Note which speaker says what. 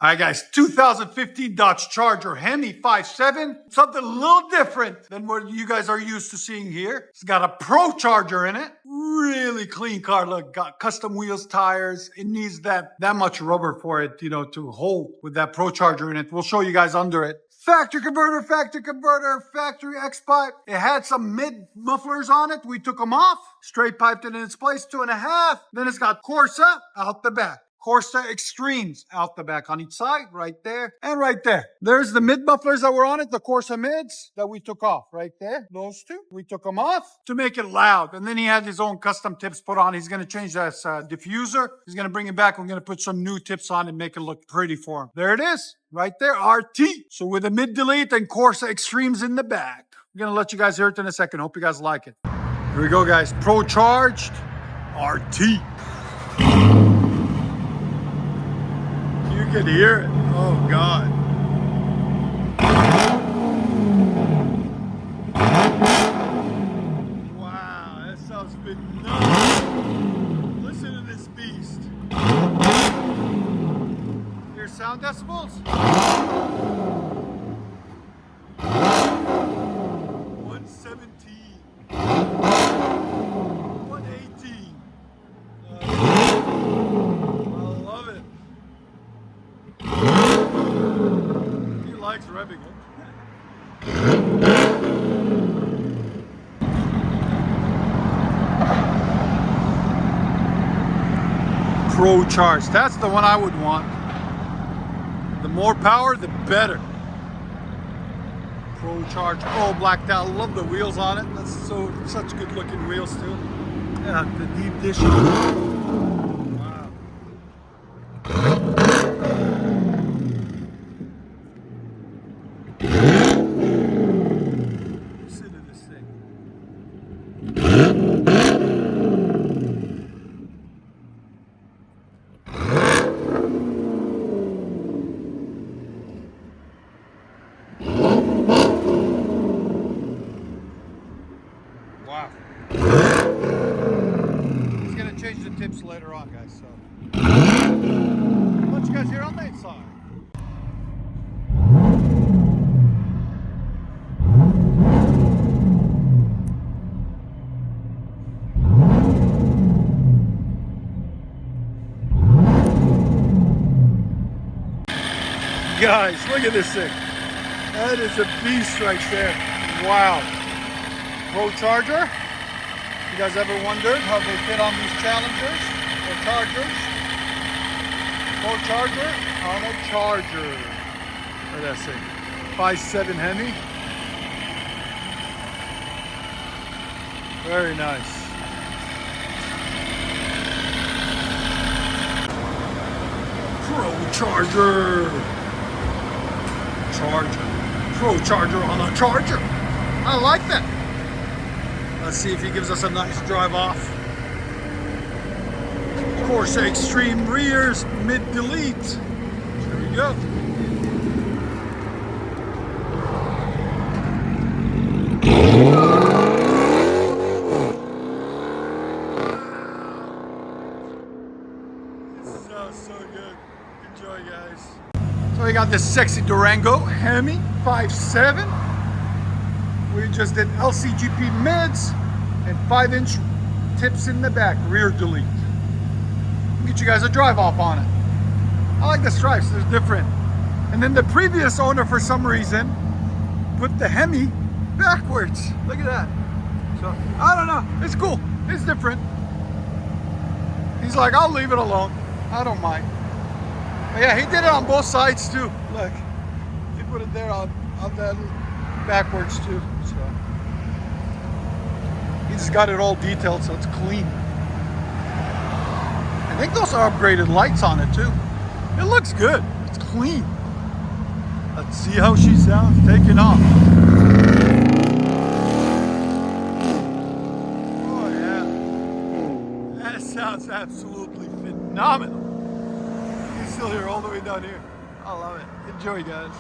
Speaker 1: All right, guys, 2015 Dodge Charger Hemi 5.7. Something a little different than what you guys are used to seeing here. It's got a Procharger in it. Really clean car. Look, got custom wheels, tires. It needs that much rubber for it, you know, to hold with that Procharger in it. We'll show you guys under it. Factory converter, factory X pipe. It had some mid mufflers on it. We took them off, straight piped it in its place, 2.5. Then it's got Corsa out the back. Corsa Xtremes out the back on each side, right there and right there. There's the mid mufflers that were on it, the Corsa mids that we took off right there. Those two, we took them off to make it loud. And then he had his own custom tips put on. He's going to change that diffuser. He's going to bring it back. We're going to put some new tips on and make it look pretty for him. There it is, right there, RT. So with a mid delete and Corsa Xtremes in the back. We're going to let you guys hear it in a second. Hope you guys like it. Here we go, guys. Procharged RT. You can hear it. Oh, God. Wow, that sounds phenomenal. Listen to this beast. Your sound decibels? 117. 118. I love it. He likes revving it. Procharged. That's the one I would want. The more power, the better. Procharged. Oh, blacked out. I love the wheels on it. That's such good looking wheels too. Yeah, the deep dish. Wow. Listen to this thing. Wow. He's gonna change the tips later on, guys, so I'll let you guys hear on the inside. Guys, look at this thing. That is a beast right there. Wow. Procharger. You guys ever wondered how they fit on these Challengers or Chargers? Procharger on a Charger. Look at that thing. 5.7 Hemi. Very nice. Procharger. Procharger on a Charger. I like that. Let's see if he gives us a nice drive off. Corsa Xtreme rears, mid delete. There we go. This sounds so good. Enjoy, guys. So we got this sexy Durango Hemi 5.7. We just did LCGP mids and 5-inch tips in the back, rear delete. Get you guys a drive off on it. I like the stripes, they're different. And then the previous owner, for some reason, put the Hemi backwards. Look at that. So, I don't know, it's cool, it's different. He's like, I'll leave it alone. I don't mind. But yeah, he did it on both sides too. Look, he put it there on that backwards too. So he just got it all detailed so it's clean. I think those are upgraded lights on it too. It looks good. It's clean. Let's see how she sounds taking off. Oh yeah. That sounds absolutely phenomenal. You can still hear all the way down here. I love it. Enjoy, guys.